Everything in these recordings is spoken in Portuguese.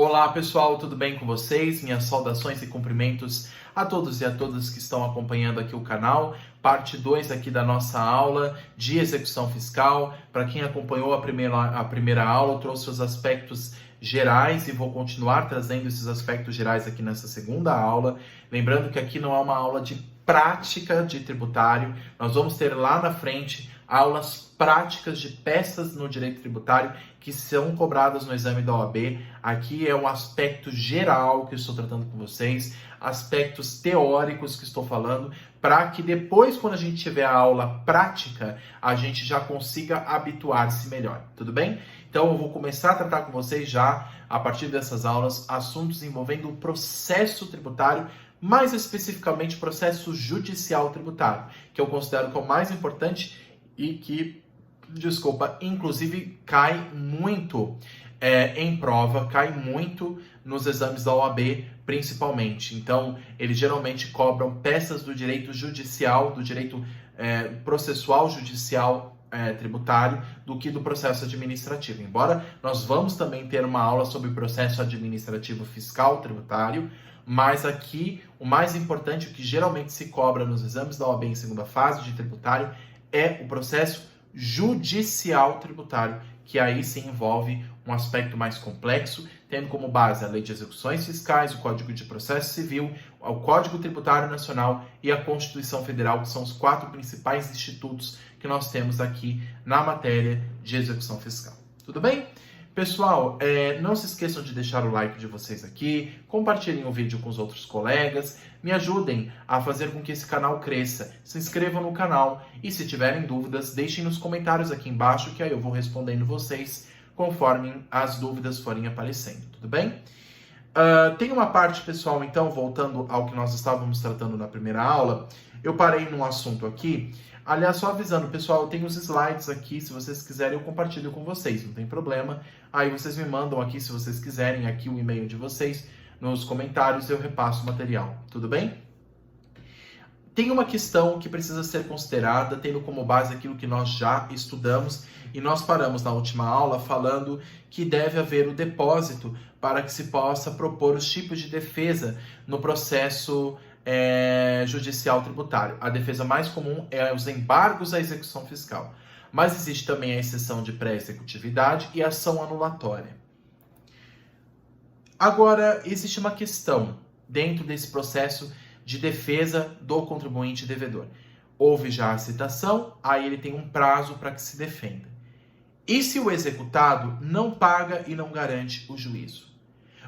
Olá pessoal, tudo bem com vocês? Minhas saudações e cumprimentos a todos e a todas que estão acompanhando aqui o canal. Parte 2 aqui da nossa aula de execução fiscal. Para quem acompanhou a primeira aula, eu trouxe os aspectos gerais e vou continuar trazendo esses aspectos gerais aqui nessa segunda aula. Lembrando que aqui não é uma aula de prática de tributário, nós vamos ter lá na frente aulas práticas de peças no direito tributário que são cobradas no exame da OAB. Aqui é um aspecto geral que eu estou tratando com vocês, aspectos teóricos que estou falando, para que depois, quando a gente tiver a aula prática, a gente já consiga habituar-se melhor, tudo bem? Então eu vou começar a tratar com vocês já, a partir dessas aulas, assuntos envolvendo o processo tributário, mais especificamente o processo judicial tributário, que eu considero que é o mais importante e que, inclusive cai muito em prova, cai muito nos exames da OAB, principalmente. Então, eles geralmente cobram peças do direito judicial, do direito processual judicial tributário, do que do processo administrativo. Embora nós vamos também ter uma aula sobre processo administrativo fiscal tributário, mas aqui o mais importante, o que geralmente se cobra nos exames da OAB em segunda fase de tributário, é o processo judicial tributário, que aí sim envolve um aspecto mais complexo, tendo como base a Lei de Execuções Fiscais, o Código de Processo Civil, o Código Tributário Nacional e a Constituição Federal, que são os 4 principais institutos que nós temos aqui na matéria de execução fiscal. Tudo bem? Pessoal, não se esqueçam de deixar o like de vocês aqui, compartilhem o vídeo com os outros colegas, me ajudem a fazer com que esse canal cresça, se inscrevam no canal e se tiverem dúvidas, deixem nos comentários aqui embaixo que aí eu vou respondendo vocês conforme as dúvidas forem aparecendo, tudo bem? Tem uma parte, pessoal, então, voltando ao que nós estávamos tratando na primeira aula, eu parei num assunto aqui. Aliás, só avisando, pessoal, eu tenho os slides aqui, se vocês quiserem eu compartilho com vocês, não tem problema. Aí vocês me mandam aqui, se vocês quiserem, aqui o e-mail de vocês, nos comentários eu repasso o material, tudo bem? Tem uma questão que precisa ser considerada, tendo como base aquilo que nós já estudamos, e nós paramos na última aula falando que deve haver o depósito para que se possa propor os tipos de defesa no processo judicial tributário. A defesa mais comum é os embargos à execução fiscal, mas existe também a exceção de pré-executividade e ação anulatória. Agora, existe uma questão dentro desse processo de defesa do contribuinte devedor. Houve já a citação, aí ele tem um prazo para que se defenda. E se o executado não paga e não garante o juízo?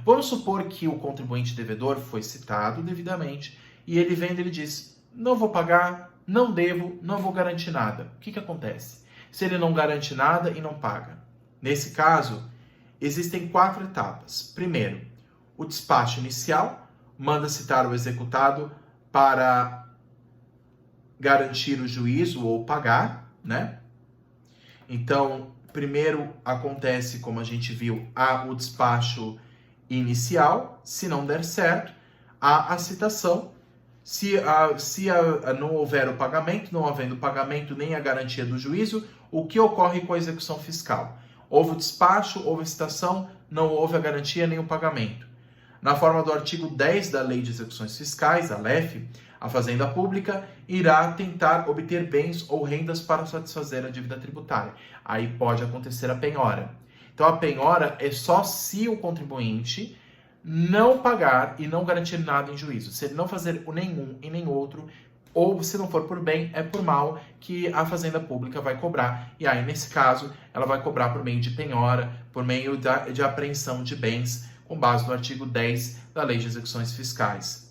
Vamos supor que o contribuinte devedor foi citado devidamente e ele vem e ele diz, não vou pagar, não devo, não vou garantir nada. O que acontece? Se ele não garante nada e não paga? Nesse caso, existem 4 etapas. Primeiro, o despacho inicial manda citar o executado para garantir o juízo ou pagar, né? Então, primeiro acontece, como a gente viu, o despacho inicial. Se não der certo, há a citação. Se não houver o pagamento, não havendo pagamento nem a garantia do juízo, o que ocorre com a execução fiscal? Houve o despacho, houve a citação, não houve a garantia nem o pagamento. Na forma do artigo 10 da Lei de Execuções Fiscais, a LEF, a Fazenda Pública irá tentar obter bens ou rendas para satisfazer a dívida tributária. Aí pode acontecer a penhora. Então a penhora é só se o contribuinte não pagar e não garantir nada em juízo. Se ele não fazer nenhum e nem outro, ou se não for por bem, é por mal, que a Fazenda Pública vai cobrar. E aí, nesse caso, ela vai cobrar por meio de penhora, por meio de apreensão de bens, com base no artigo 10 da Lei de Execuções Fiscais.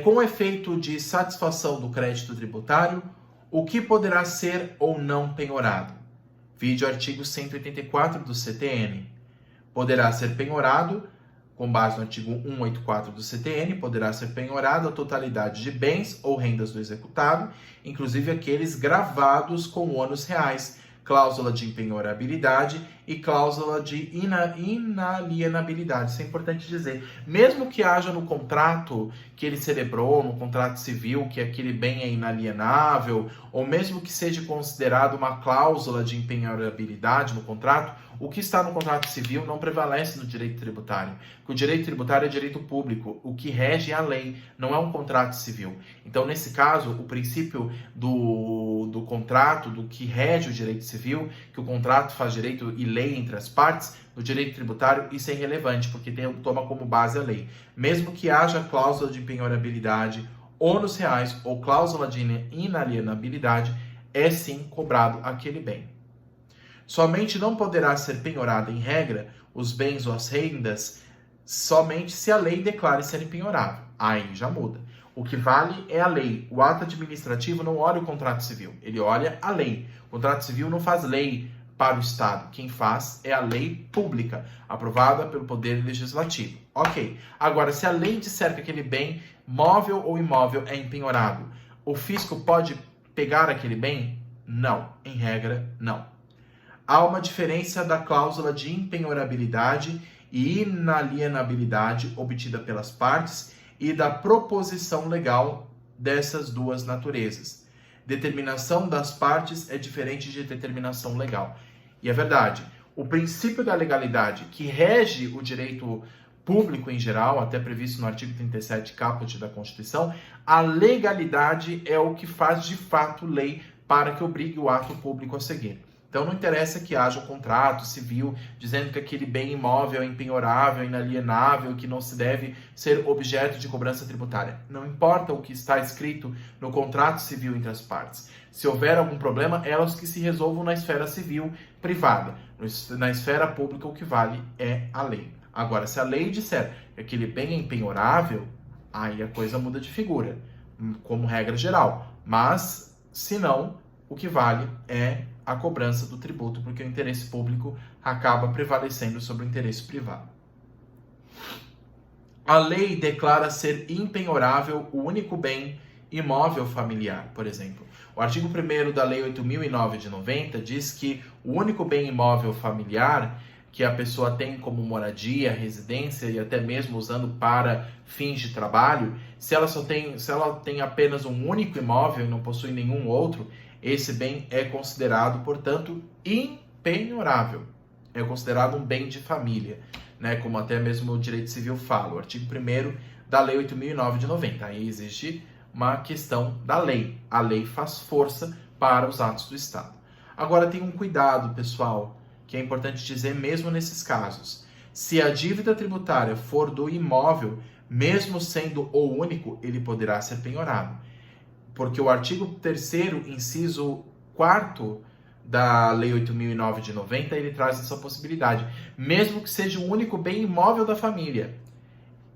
Com o efeito de satisfação do crédito tributário, o que poderá ser ou não penhorado? Vide o artigo 184 do CTN. Poderá ser penhorado, com base no artigo 184 do CTN, poderá ser penhorado a totalidade de bens ou rendas do executado, inclusive aqueles gravados com ônus reais, cláusula de impenhorabilidade e cláusula de inalienabilidade. Isso é importante dizer. Mesmo que haja no contrato que ele celebrou, no contrato civil, que aquele bem é inalienável, ou mesmo que seja considerado uma cláusula de impenhorabilidade no contrato, O que está no contrato civil não prevalece no direito tributário, porque o direito tributário é direito público, o que rege é a lei, não é um contrato civil. Então, nesse caso, o princípio do contrato, do que rege o direito civil, que o contrato faz direito e lei entre as partes, no direito tributário isso é irrelevante, porque toma como base a lei. Mesmo que haja cláusula de penhorabilidade, ônus reais ou cláusula de inalienabilidade, é sim cobrado aquele bem. Somente não poderá ser penhorado em regra os bens ou as rendas somente se a lei declare ser penhorável. Aí já muda. O que vale é a lei. O ato administrativo não olha o contrato civil, ele olha a lei. O contrato civil não faz lei para o Estado. Quem faz é a lei pública, aprovada pelo Poder Legislativo. Ok. Agora, se a lei disser que aquele bem, móvel ou imóvel, é empenhorado, o fisco pode pegar aquele bem? Não. Em regra, não. Há uma diferença da cláusula de impenhorabilidade e inalienabilidade obtida pelas partes e da proposição legal dessas duas naturezas. Determinação das partes é diferente de determinação legal. E é verdade, o princípio da legalidade que rege o direito público em geral, até previsto no artigo 37 caput da Constituição, a legalidade é o que faz de fato lei para que obrigue o ato público a seguir. Então não interessa que haja um contrato civil dizendo que aquele bem imóvel é impenhorável, inalienável, que não se deve ser objeto de cobrança tributária. Não importa o que está escrito no contrato civil entre as partes. Se houver algum problema, elas que se resolvam na esfera civil privada. Na esfera pública, o que vale é a lei. Agora, se a lei disser que aquele bem é impenhorável, aí a coisa muda de figura, como regra geral. Mas, se não, o que vale é a cobrança do tributo, porque o interesse público acaba prevalecendo sobre o interesse privado. A lei declara ser impenhorável o único bem imóvel familiar, por exemplo. O artigo 1º da Lei 8.009 de 90 diz que o único bem imóvel familiar que a pessoa tem como moradia, residência e até mesmo usando para fins de trabalho, se ela tem apenas um único imóvel e não possui nenhum outro, esse bem é considerado, portanto, impenhorável. É considerado um bem de família, né? Como até mesmo o direito civil fala, o artigo 1º da Lei 8.009 de 90. Aí existe uma questão da lei. A lei faz força para os atos do Estado. Agora tem um cuidado, pessoal, que é importante dizer mesmo nesses casos. Se a dívida tributária for do imóvel, mesmo sendo o único, ele poderá ser penhorado. Porque o artigo 3º, inciso 4º da Lei 8.009 de 90, ele traz essa possibilidade. Mesmo que seja o único bem imóvel da família,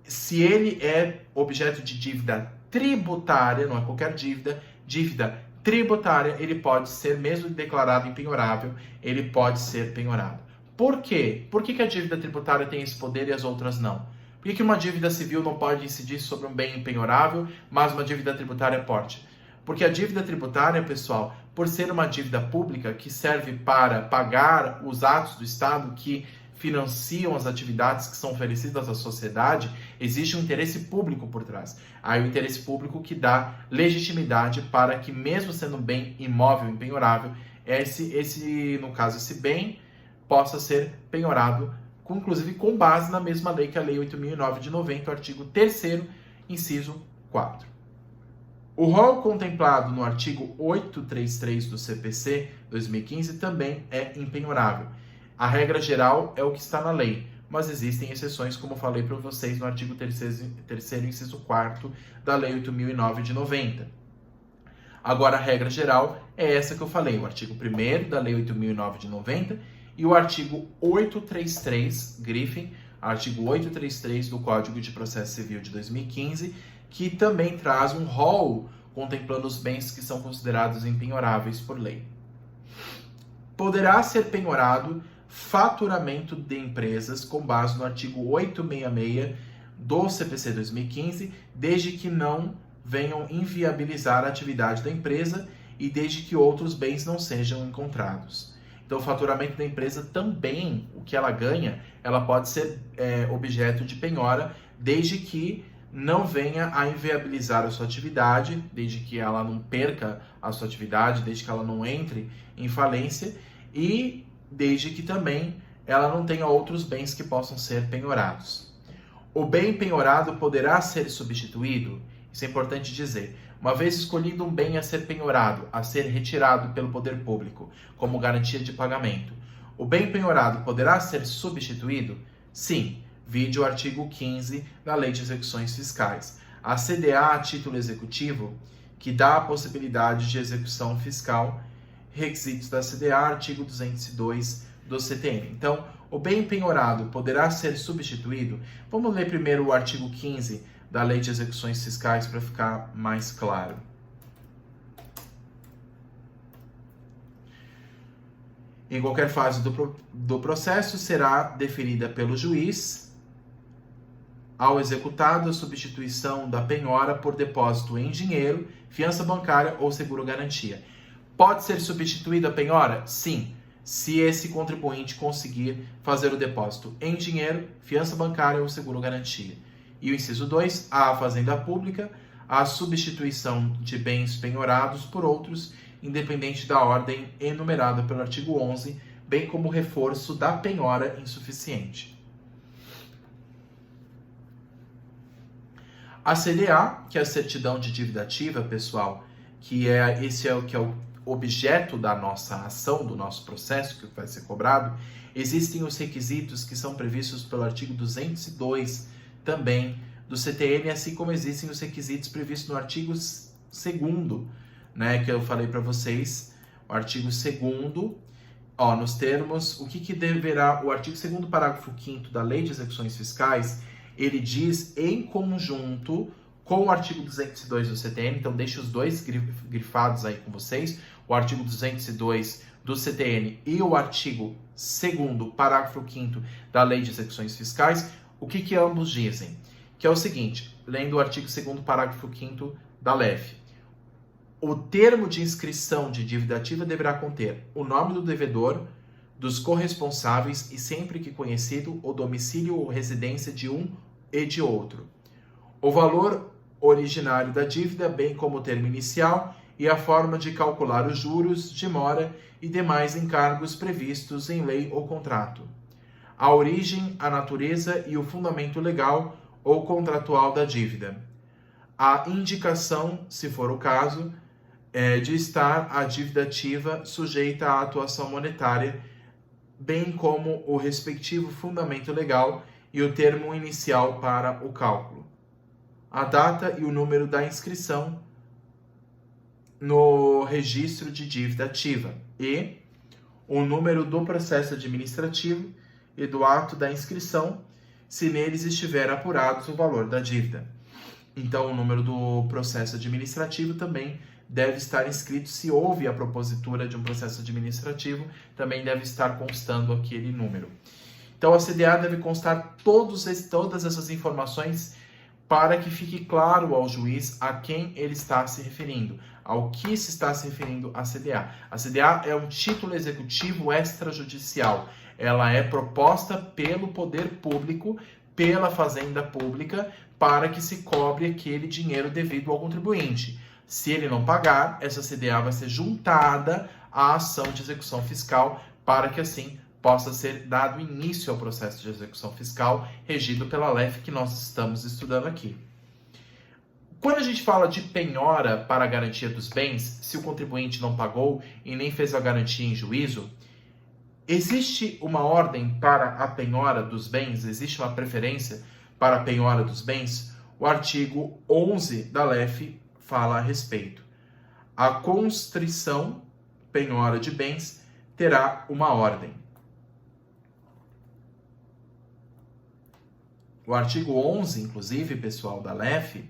se ele é objeto de dívida tributária, não é qualquer dívida tributária, ele pode ser, mesmo declarado impenhorável, ele pode ser penhorado. Por quê? Por que a dívida tributária tem esse poder e as outras não? Por que uma dívida civil não pode incidir sobre um bem impenhorável, mas uma dívida tributária pode? Porque a dívida tributária, pessoal, por ser uma dívida pública que serve para pagar os atos do Estado que financiam as atividades que são oferecidas à sociedade, existe um interesse público por trás. Aí o interesse público que dá legitimidade para que, mesmo sendo um bem imóvel impenhorável, no caso, esse bem possa ser penhorado, inclusive com base na mesma lei que a Lei 8.009 de 90, o artigo 3º, inciso 4. O rol contemplado no artigo 833 do CPC 2015 também é impenhorável. A regra geral é o que está na lei, mas existem exceções, como falei para vocês no artigo 3º, inciso 4º da Lei 8.009 de 90. Agora, a regra geral é essa que eu falei, o artigo 1º da Lei 8.009 de 90 e o artigo 833, grifem, artigo 833 do Código de Processo Civil de 2015, que também traz um rol contemplando os bens que são considerados impenhoráveis por lei. Poderá ser penhorado faturamento de empresas com base no artigo 866 do CPC 2015, desde que não venham inviabilizar a atividade da empresa e desde que outros bens não sejam encontrados. Então, o faturamento da empresa também, o que ela ganha, ela pode ser objeto de penhora, desde que não venha a inviabilizar a sua atividade, desde que ela não perca a sua atividade, desde que ela não entre em falência e desde que também ela não tenha outros bens que possam ser penhorados. O bem penhorado poderá ser substituído? Isso é importante dizer. Uma vez escolhido um bem a ser penhorado, a ser retirado pelo poder público, como garantia de pagamento, o bem penhorado poderá ser substituído? Sim, vide o artigo 15 da Lei de Execuções Fiscais. A CDA, a título executivo, que dá a possibilidade de execução fiscal, requisitos da CDA, artigo 202 do CTN. Então, o bem penhorado poderá ser substituído? Vamos ler primeiro o artigo 15 da Lei de Execuções Fiscais para ficar mais claro. Em qualquer fase do processo, será definida pelo juiz, ao executado, a substituição da penhora por depósito em dinheiro, fiança bancária ou seguro-garantia. Pode ser substituída a penhora? Sim, se esse contribuinte conseguir fazer o depósito em dinheiro, fiança bancária ou seguro-garantia. E o inciso 2, a fazenda pública, a substituição de bens penhorados por outros, independente da ordem enumerada pelo artigo 11, bem como o reforço da penhora insuficiente. A CDA, que é a certidão de dívida ativa, pessoal, esse é o objeto da nossa ação, do nosso processo que vai ser cobrado, existem os requisitos que são previstos pelo artigo 202 também do CTN, assim como existem os requisitos previstos no artigo 2º, né, que eu falei para vocês, o artigo 2º, nos termos, o que deverá, o artigo 2º, parágrafo 5º da Lei de Execuções Fiscais, ele diz em conjunto com o artigo 202 do CTN, então deixe os dois grifados aí com vocês, o artigo 202 do CTN e o artigo 2º, parágrafo 5º da Lei de Execuções Fiscais, o que ambos dizem? Que é o seguinte, lendo o artigo 2º, parágrafo 5º da LEF, o termo de inscrição de dívida ativa deverá conter o nome do devedor, dos corresponsáveis e, sempre que conhecido, o domicílio ou residência de um e de outro, o valor originário da dívida, bem como o termo inicial e a forma de calcular os juros de mora e demais encargos previstos em lei ou contrato, a origem, a natureza e o fundamento legal ou contratual da dívida, a indicação, se for o caso, de estar a dívida ativa sujeita à atuação monetária, bem como o respectivo fundamento legal e o termo inicial para o cálculo, a data e o número da inscrição no registro de dívida ativa e o número do processo administrativo e do ato da inscrição, se neles estiver apurados o valor da dívida. Então, o número do processo administrativo também deve estar inscrito, se houve a propositura de um processo administrativo, também deve estar constando aquele número. Então, a CDA deve constar todas essas informações para que fique claro ao juiz a quem ele está se referindo, ao que se está se referindo a CDA. A CDA é um título executivo extrajudicial. Ela é proposta pelo poder público, pela fazenda pública, para que se cobre aquele dinheiro devido ao contribuinte. Se ele não pagar, essa CDA vai ser juntada à ação de execução fiscal para que assim possa ser dado início ao processo de execução fiscal regido pela LEF que nós estamos estudando aqui. Quando a gente fala de penhora para a garantia dos bens, se o contribuinte não pagou e nem fez a garantia em juízo, existe uma ordem para a penhora dos bens? Existe uma preferência para a penhora dos bens? O artigo 11 da LEF fala a respeito. A constrição, penhora de bens, terá uma ordem. O artigo 11, inclusive, pessoal, da LEF,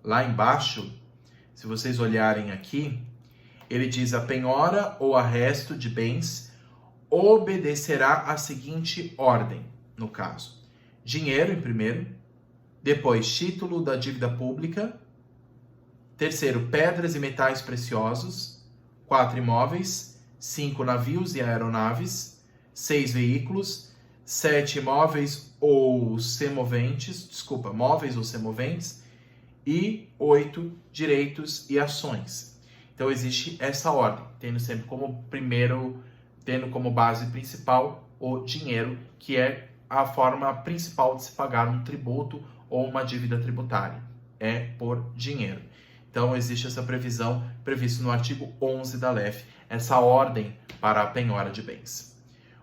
lá embaixo, se vocês olharem aqui, ele diz: a penhora ou arresto de bens obedecerá à seguinte ordem, no caso: dinheiro em primeiro, depois título da dívida pública, terceiro, pedras e metais preciosos, 4, imóveis, 5, navios e aeronaves, 6, veículos, 7, móveis ou semoventes, e 8, direitos e ações. Então existe essa ordem, tendo sempre como base principal o dinheiro, que é a forma principal de se pagar um tributo ou uma dívida tributária, é por dinheiro. Então, existe essa previsão prevista no artigo 11 da LEF, essa ordem para a penhora de bens.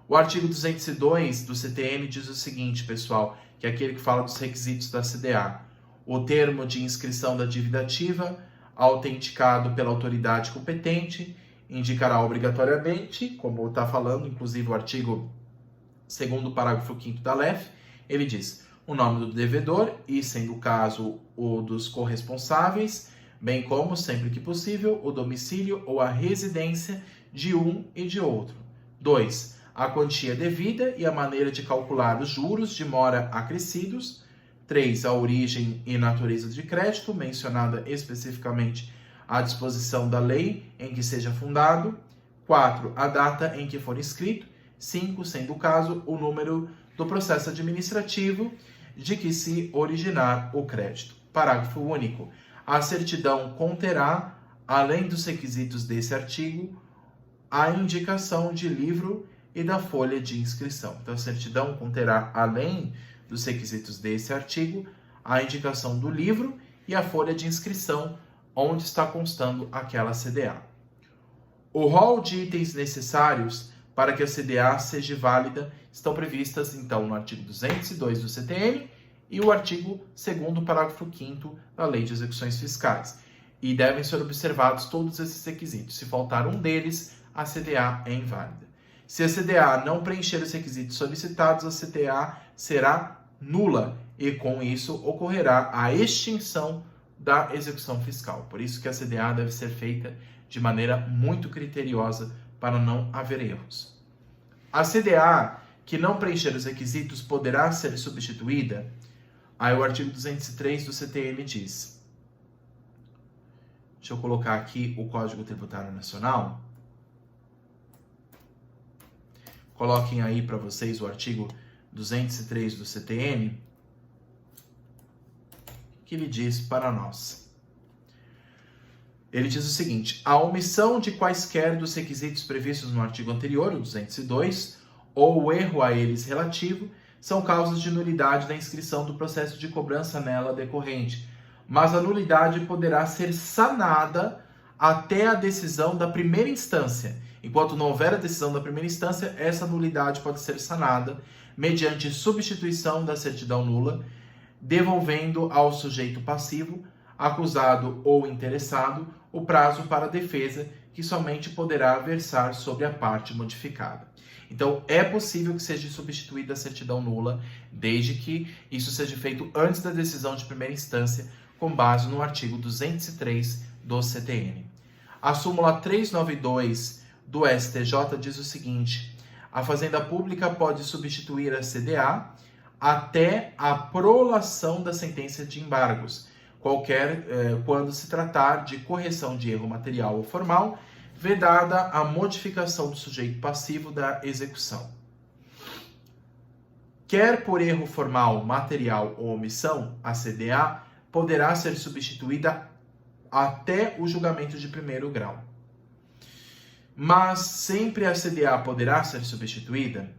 O artigo 202 do CTN diz o seguinte, pessoal, que é aquele que fala dos requisitos da CDA. O termo de inscrição da dívida ativa, autenticado pela autoridade competente, indicará obrigatoriamente, como está falando, inclusive o artigo 2º parágrafo 5º da LEF, ele diz o nome do devedor e, sendo o caso, o dos corresponsáveis, bem como, sempre que possível, o domicílio ou a residência de um e de outro. 2. A quantia devida e a maneira de calcular os juros de mora acrescidos. 3. A origem e natureza de crédito, mencionada especificamente à disposição da lei em que seja fundado. 4. A data em que for inscrito. 5. Sendo o caso, o número do processo administrativo de que se originar o crédito. Parágrafo único. A certidão conterá, além dos requisitos desse artigo, a indicação de livro e da folha de inscrição. Então, a certidão conterá, além dos requisitos desse artigo, a indicação do livro e a folha de inscrição onde está constando aquela CDA. O rol de itens necessários para que a CDA seja válida estão previstas, então, no artigo 202 do CTN e o artigo 2º, parágrafo 5º da Lei de Execuções Fiscais. E devem ser observados todos esses requisitos. Se faltar um deles, a CDA é inválida. Se a CDA não preencher os requisitos solicitados, a CDA será nula e, com isso, ocorrerá a extinção da execução fiscal. Por isso que a CDA deve ser feita de maneira muito criteriosa para não haver erros. A CDA que não preencher os requisitos poderá ser substituída. Aí o artigo 203 do CTN diz. Deixa eu colocar aqui o Código Tributário Nacional. Coloquem aí para vocês o artigo 203 do CTN, que ele diz para nós. Ele diz o seguinte: a omissão de quaisquer dos requisitos previstos no artigo anterior, o 202, ou o erro a eles relativo, são causas de nulidade da inscrição do processo de cobrança nela decorrente, mas a nulidade poderá ser sanada até a decisão da primeira instância. Enquanto não houver a decisão da primeira instância, essa nulidade pode ser sanada mediante substituição da certidão nula, devolvendo ao sujeito passivo, acusado ou interessado, o prazo para a defesa, que somente poderá versar sobre a parte modificada. Então, é possível que seja substituída a certidão nula, desde que isso seja feito antes da decisão de primeira instância, com base no artigo 203 do CTN. A súmula 392 do STJ diz o seguinte: a Fazenda Pública pode substituir a CDA até a prolação da sentença de embargos, quando se tratar de correção de erro material ou formal, vedada a modificação do sujeito passivo da execução. Quer por erro formal, material ou omissão, a CDA poderá ser substituída até o julgamento de primeiro grau. Mas sempre a CDA poderá ser substituída?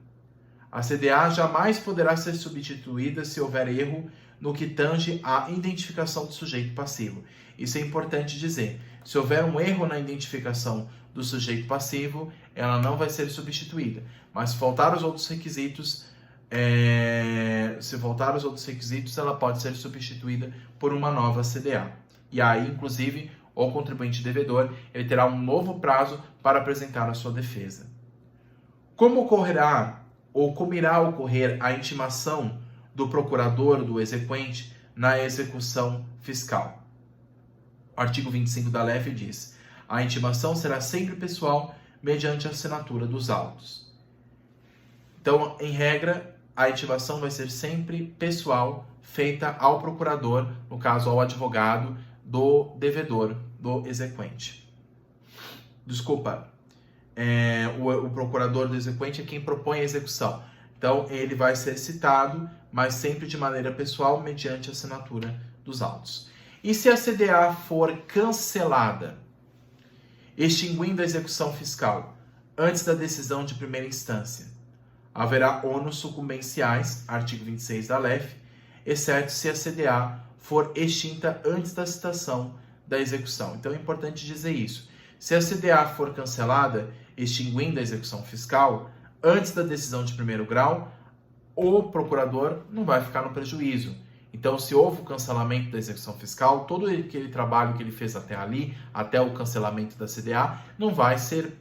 A CDA jamais poderá ser substituída se houver erro no que tange à identificação do sujeito passivo. Isso é importante dizer. Se houver um erro na identificação do sujeito passivo, ela não vai ser substituída. Mas se faltar os outros requisitos, ela pode ser substituída por uma nova CDA. E aí, inclusive, o contribuinte devedor ele terá um novo prazo para apresentar a sua defesa. Como ocorrerá ou como irá ocorrer a intimação do procurador do exequente na execução fiscal? O artigo 25 da LEF diz: a intimação será sempre pessoal, mediante a assinatura dos autos. Então, em regra, a intimação vai ser sempre pessoal, feita ao procurador, no caso ao advogado do devedor, do exequente. Desculpa, o procurador do exequente é quem propõe a execução. Então, ele vai ser citado, mas sempre de maneira pessoal, mediante a assinatura dos autos. E se a CDA for cancelada, extinguindo a execução fiscal, antes da decisão de primeira instância? haverá ônus sucumbenciais, artigo 26 da LEF, exceto se a CDA for extinta antes da citação da execução. Então é importante dizer isso. Se a CDA for cancelada, extinguindo a execução fiscal, antes da decisão de primeiro grau, o procurador não vai ficar no prejuízo. Então, se houve o cancelamento da execução fiscal, todo aquele trabalho que ele fez até ali, até o cancelamento da CDA, não vai ser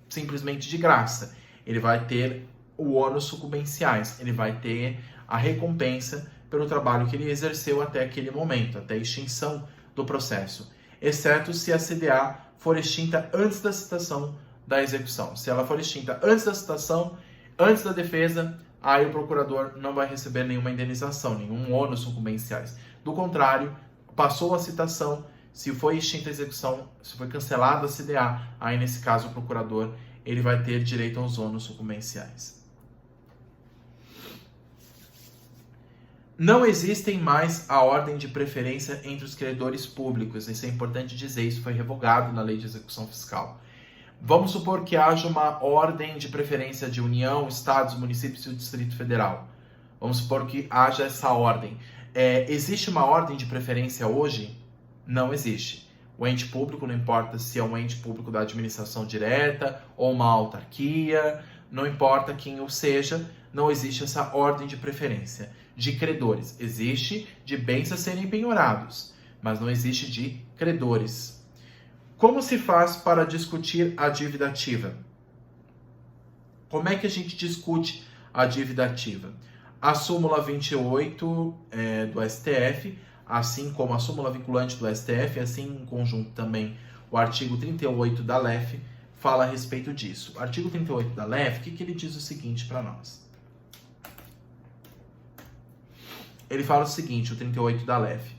simplesmente de graça. Ele vai ter o ônus sucumbenciais, ele vai ter a recompensa pelo trabalho que ele exerceu até aquele momento, até a extinção do processo, exceto se a CDA for extinta antes da citação da execução. Se ela for extinta antes da citação, antes da defesa, aí o procurador não vai receber nenhuma indenização, nenhum ônus sucumbenciais. Do contrário, passou a citação, se foi extinta a execução, se foi cancelada a CDA, aí nesse caso o procurador ele vai ter direito aos ônus sucumbenciais. Não existem mais a ordem de preferência entre os credores públicos. Isso é importante dizer, isso foi revogado na Lei de Execução Fiscal. Vamos supor que haja uma ordem de preferência de União, Estados, municípios e o Distrito Federal. Vamos supor que haja essa ordem. Existe uma ordem de preferência hoje? Não existe. O ente público, não importa se é um ente público da administração direta ou uma autarquia, não importa quem o seja, não existe essa ordem de preferência de credores. Existe de bens a serem penhorados, mas não existe de credores. Como se faz para discutir a dívida ativa? Como é que a gente discute a dívida ativa? A súmula 28 do STF, assim como a súmula vinculante do STF, assim em conjunto também o artigo 38 da LEF, fala a respeito disso. O artigo 38 da LEF, o que ele diz o seguinte para nós? Ele fala o seguinte, o 38 da LEF.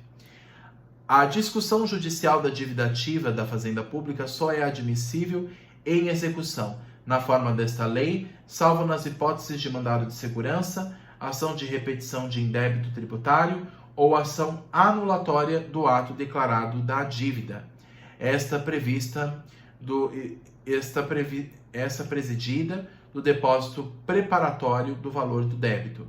A discussão judicial da dívida ativa da Fazenda Pública só é admissível em execução, na forma desta lei, salvo nas hipóteses de mandado de segurança, ação de repetição de indébito tributário ou ação anulatória do ato declarado da dívida. Esta presidida do depósito preparatório do valor do débito,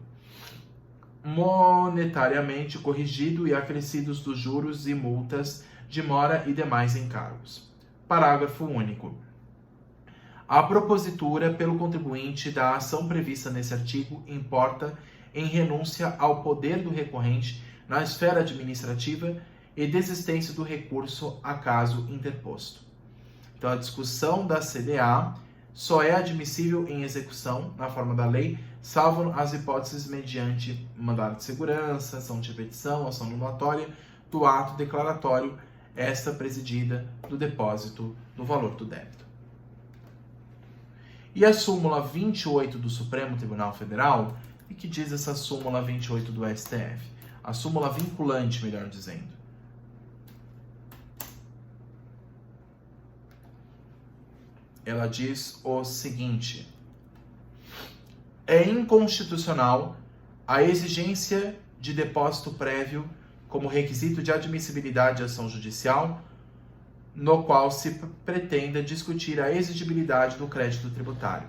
monetariamente corrigido e acrescidos dos juros e multas de mora e demais encargos. Parágrafo único. A propositura pelo contribuinte da ação prevista nesse artigo importa em renúncia ao poder do recorrente na esfera administrativa e desistência do recurso a caso interposto. Então, a discussão da CDA só é admissível em execução, na forma da lei, salvo as hipóteses mediante mandado de segurança, ação de repetição, ação anulatória do ato declaratório, esta presidida do depósito do valor do débito. E a súmula 28 do Supremo Tribunal Federal, e que diz essa súmula 28 do STF? A súmula vinculante, melhor dizendo. Ela diz o seguinte: é inconstitucional a exigência de depósito prévio como requisito de admissibilidade de ação judicial, no qual se pretenda discutir a exigibilidade do crédito tributário.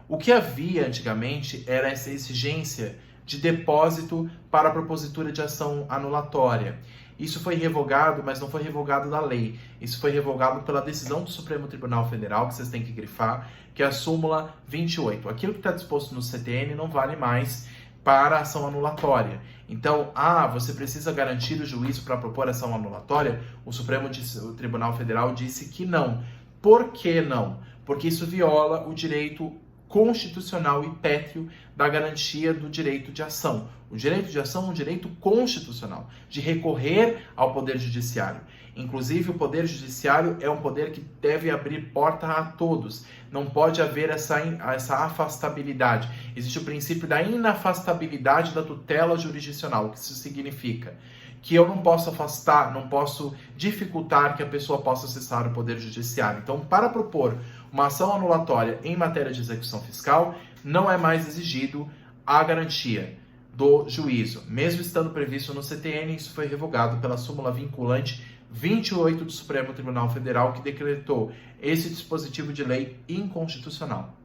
O que havia antigamente era essa exigência de depósito para a propositura de ação anulatória. Isso foi revogado, mas não foi revogado da lei. Isso foi revogado pela decisão do Supremo Tribunal Federal, que vocês têm que grifar, que é a súmula 28. Aquilo que está disposto no CTN não vale mais para a ação anulatória. Então, você precisa garantir o juízo para propor ação anulatória? O Supremo Tribunal Federal disse que não. Por que não? Porque isso viola o direito constitucional e pétreo da garantia do direito de ação. O direito de ação é um direito constitucional, de recorrer ao Poder Judiciário. Inclusive, o Poder Judiciário é um poder que deve abrir porta a todos. Não pode haver essa afastabilidade. Existe o princípio da inafastabilidade da tutela jurisdicional. O que isso significa? Que eu não posso afastar, não posso dificultar que a pessoa possa acessar o Poder Judiciário. Então, para propor uma ação anulatória em matéria de execução fiscal, não é mais exigido a garantia do juízo. Mesmo estando previsto no CTN, isso foi revogado pela súmula vinculante 28 do Supremo Tribunal Federal, que decretou esse dispositivo de lei inconstitucional.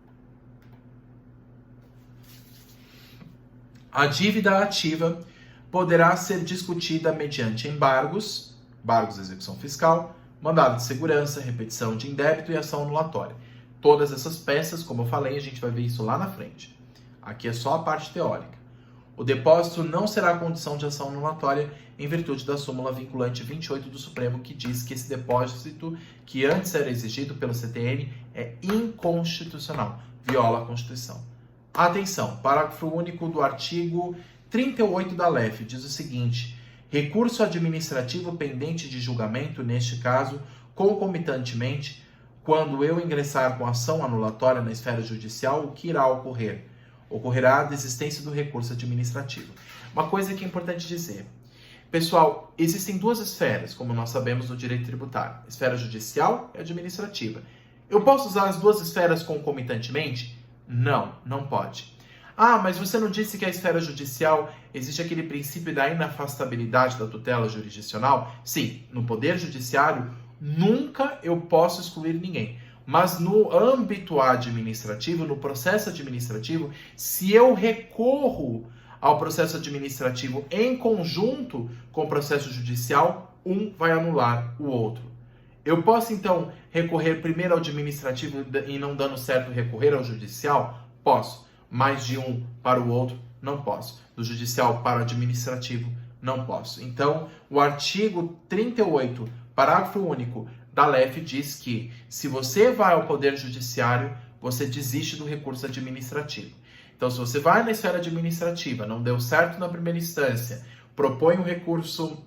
A dívida ativa poderá ser discutida mediante embargos de execução fiscal, mandado de segurança, repetição de indébito e ação anulatória. Todas essas peças, como eu falei, a gente vai ver isso lá na frente. Aqui é só a parte teórica. O depósito não será condição de ação anulatória em virtude da súmula vinculante 28 do Supremo, que diz que esse depósito, que antes era exigido pelo CTN, é inconstitucional, viola a Constituição. Atenção, parágrafo único do artigo 38 da LEF diz o seguinte: recurso administrativo pendente de julgamento, neste caso, concomitantemente, quando eu ingressar com ação anulatória na esfera judicial, o que irá ocorrer? Ocorrerá a desistência do recurso administrativo. Uma coisa que é importante dizer. Pessoal, existem duas esferas, como nós sabemos no direito tributário. Esfera judicial e administrativa. Eu posso usar as duas esferas concomitantemente? Não, não pode. Ah, mas você não disse que a esfera judicial existe aquele princípio da inafastabilidade da tutela jurisdicional? Sim, no poder judiciário, nunca eu posso excluir ninguém. Mas no âmbito administrativo, no processo administrativo, se eu recorro ao processo administrativo em conjunto com o processo judicial, um vai anular o outro. Eu posso, então, recorrer primeiro ao administrativo e não dando certo recorrer ao judicial? Posso. Mas de um para o outro, não posso. Do judicial para o administrativo, não posso. Então, o artigo 38, parágrafo único da LEF diz que se você vai ao Poder Judiciário, você desiste do recurso administrativo. Então, se você vai na esfera administrativa, não deu certo na primeira instância, propõe um recurso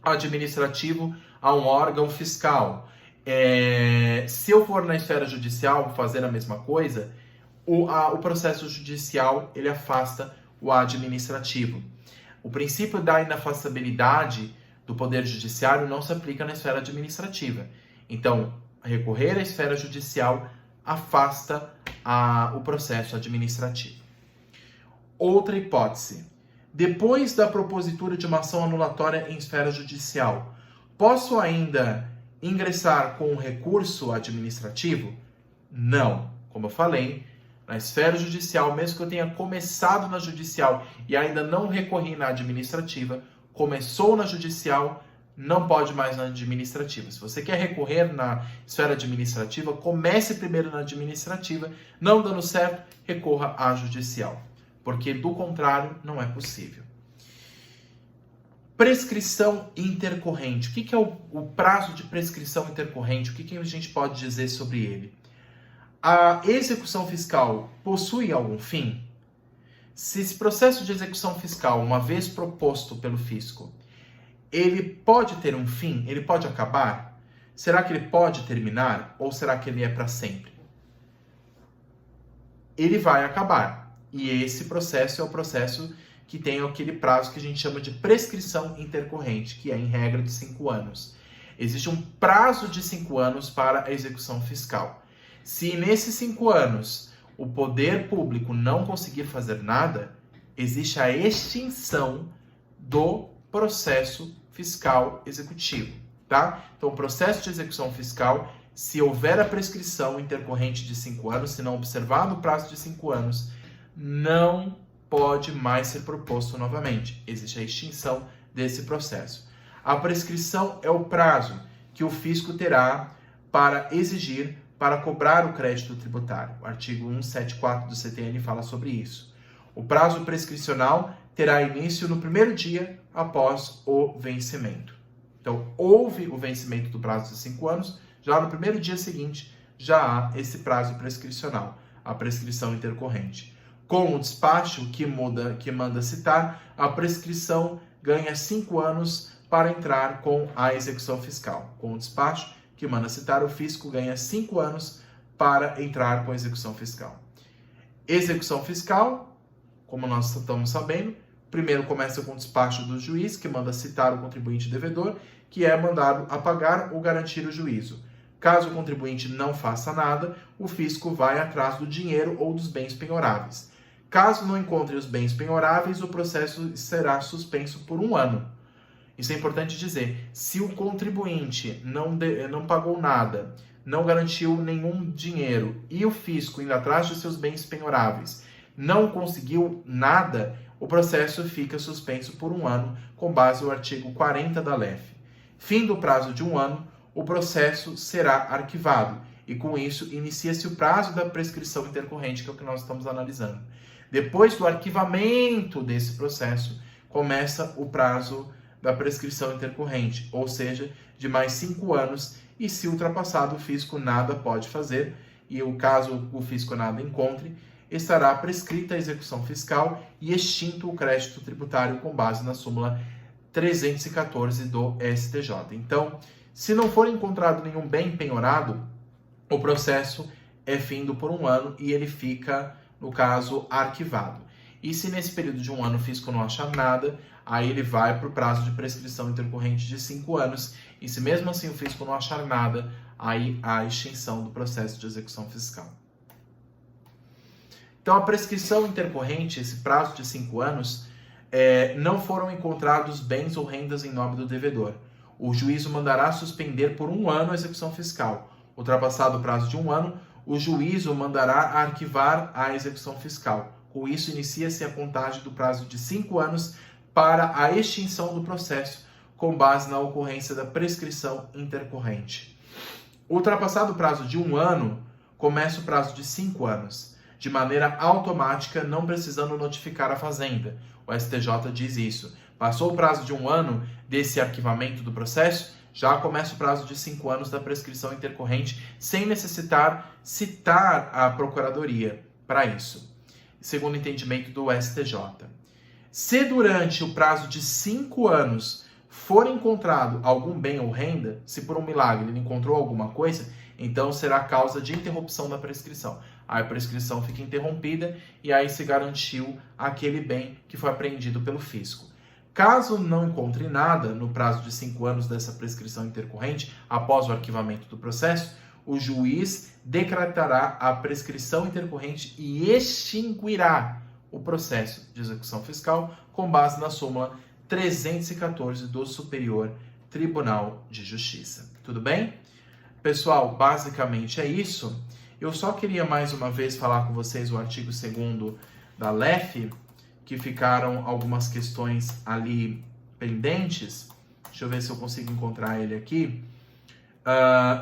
administrativo a um órgão fiscal. Se eu for na esfera judicial fazer a mesma coisa, o processo judicial ele afasta o administrativo. O princípio da inafastabilidade do Poder Judiciário não se aplica na esfera administrativa. Então, recorrer à esfera judicial afasta o processo administrativo. Outra hipótese. Depois da propositura de uma ação anulatória em esfera judicial, posso ainda ingressar com um recurso administrativo? Não. Como eu falei, na esfera judicial, mesmo que eu tenha começado na judicial e ainda não recorri na administrativa, começou na judicial, não pode mais na administrativa. Se você quer recorrer na esfera administrativa, comece primeiro na administrativa, não dando certo, recorra à judicial, porque do contrário não é possível. Prescrição intercorrente. O que é o prazo de prescrição intercorrente? O que a gente pode dizer sobre ele? A execução fiscal possui algum fim? Se esse processo de execução fiscal, uma vez proposto pelo fisco, ele pode ter um fim? Ele pode acabar? Será que ele pode terminar? Ou será que ele é para sempre? Ele vai acabar. E esse processo é o processo que tem aquele prazo que a gente chama de prescrição intercorrente, que é em regra de 5 anos. Existe um prazo de 5 anos para a execução fiscal. Se nesses 5 anos o poder público não conseguir fazer nada, existe a extinção do processo fiscal executivo, tá? Então, o processo de execução fiscal, se houver a prescrição intercorrente de 5 anos, se não observado o prazo de 5 anos, não pode mais ser proposto novamente. Existe a extinção desse processo. A prescrição é o prazo que o fisco terá para exigir, para cobrar o crédito tributário. O artigo 174 do CTN fala sobre isso. O prazo prescricional terá início no primeiro dia após o vencimento. Então, houve o vencimento do prazo de 5 anos, já no primeiro dia seguinte, já há esse prazo prescricional, a prescrição intercorrente. Com o despacho que manda citar, a prescrição ganha 5 anos para entrar com a execução fiscal. Com o despacho que manda citar, o fisco ganha 5 anos para entrar com a execução fiscal. Execução fiscal, como nós estamos sabendo, primeiro começa com o despacho do juiz, que manda citar o contribuinte devedor, que é mandado a pagar ou garantir o juízo. Caso o contribuinte não faça nada, o fisco vai atrás do dinheiro ou dos bens penhoráveis. Caso não encontre os bens penhoráveis, o processo será suspenso por 1 ano. Isso é importante dizer. Se o contribuinte não pagou nada, não garantiu nenhum dinheiro e o fisco, indo atrás de seus bens penhoráveis, não conseguiu nada, o processo fica suspenso por 1 ano, com base no artigo 40 da LEF. Fim do prazo de 1 ano, o processo será arquivado e, com isso, inicia-se o prazo da prescrição intercorrente, que é o que nós estamos analisando. Depois do arquivamento desse processo, começa o prazo da prescrição intercorrente, ou seja, de mais 5 anos, e se ultrapassado, o fisco nada pode fazer, e o caso o fisco nada encontre, estará prescrita a execução fiscal e extinto o crédito tributário com base na súmula 314 do STJ. Então, se não for encontrado nenhum bem penhorado, o processo é findo por 1 ano e ele fica, no caso, arquivado. E se nesse período de 1 ano o fisco não achar nada, aí ele vai para o prazo de prescrição intercorrente de 5 anos. E se mesmo assim o fisco não achar nada, aí há a extinção do processo de execução fiscal. Então, a prescrição intercorrente, esse prazo de 5 anos, não foram encontrados bens ou rendas em nome do devedor. O juízo mandará suspender por 1 ano a execução fiscal. Ultrapassado o prazo de 1 ano, o juízo mandará arquivar a execução fiscal. Com isso, inicia-se a contagem do prazo de 5 anos para a extinção do processo, com base na ocorrência da prescrição intercorrente. Ultrapassado o prazo de 1 ano, começa o prazo de 5 anos, de maneira automática, não precisando notificar a Fazenda. O STJ diz isso. Passou o prazo de 1 ano desse arquivamento do processo, já começa o prazo de 5 anos da prescrição intercorrente, sem necessitar citar a Procuradoria para isso, segundo o entendimento do STJ. Se durante o prazo de 5 anos for encontrado algum bem ou renda, se por um milagre ele encontrou alguma coisa, então será causa de interrupção da prescrição. Aí a prescrição fica interrompida e aí se garantiu aquele bem que foi apreendido pelo fisco. Caso não encontre nada no prazo de 5 anos dessa prescrição intercorrente, após o arquivamento do processo, o juiz decretará a prescrição intercorrente e extinguirá o processo de execução fiscal com base na súmula 314 do Superior Tribunal de Justiça. Tudo bem? Pessoal, basicamente é isso. Eu só queria mais uma vez falar com vocês o artigo 2º da LEF, que ficaram algumas questões ali pendentes. Deixa eu ver se eu consigo encontrar ele aqui.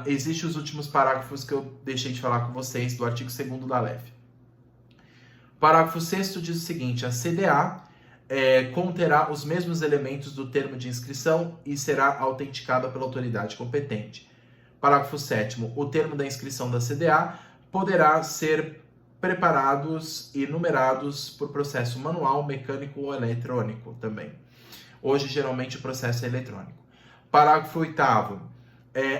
Existem os últimos parágrafos que eu deixei de falar com vocês do artigo 2º da LEF. Parágrafo 6º diz o seguinte: a CDA conterá os mesmos elementos do termo de inscrição e será autenticada pela autoridade competente. Parágrafo 7º. O termo da inscrição da CDA poderá ser preparados e numerados por processo manual, mecânico ou eletrônico também. Hoje, geralmente, o processo é eletrônico. Parágrafo 8º.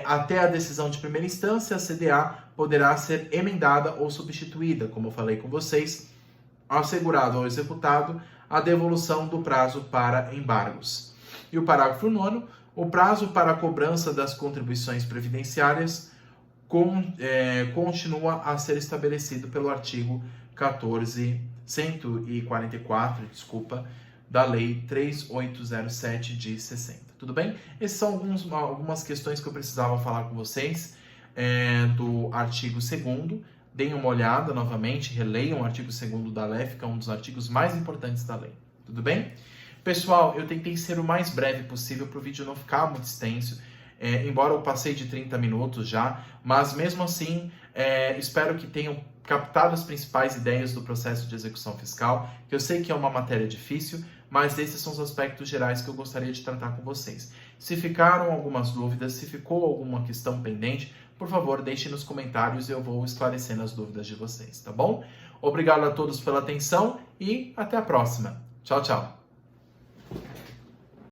Até a decisão de primeira instância, a CDA poderá ser emendada ou substituída, como eu falei com vocês, assegurado ao executado a devolução do prazo para embargos. E o parágrafo 9º. O prazo para a cobrança das contribuições previdenciárias continua a ser estabelecido pelo artigo 144, da Lei 3807 de 60. Tudo bem? Essas são algumas questões que eu precisava falar com vocês do artigo 2º. Deem uma olhada novamente, releiam o artigo 2º da LEF, que é um dos artigos mais importantes da lei. Tudo bem? Pessoal, eu tentei ser o mais breve possível para o vídeo não ficar muito extenso. Embora eu passei de 30 minutos já, mas mesmo assim, espero que tenham captado as principais ideias do processo de execução fiscal, que eu sei que é uma matéria difícil, mas esses são os aspectos gerais que eu gostaria de tratar com vocês. Se ficaram algumas dúvidas, se ficou alguma questão pendente, por favor, deixem nos comentários e eu vou esclarecendo as dúvidas de vocês, tá bom? Obrigado a todos pela atenção e até a próxima. Tchau, tchau!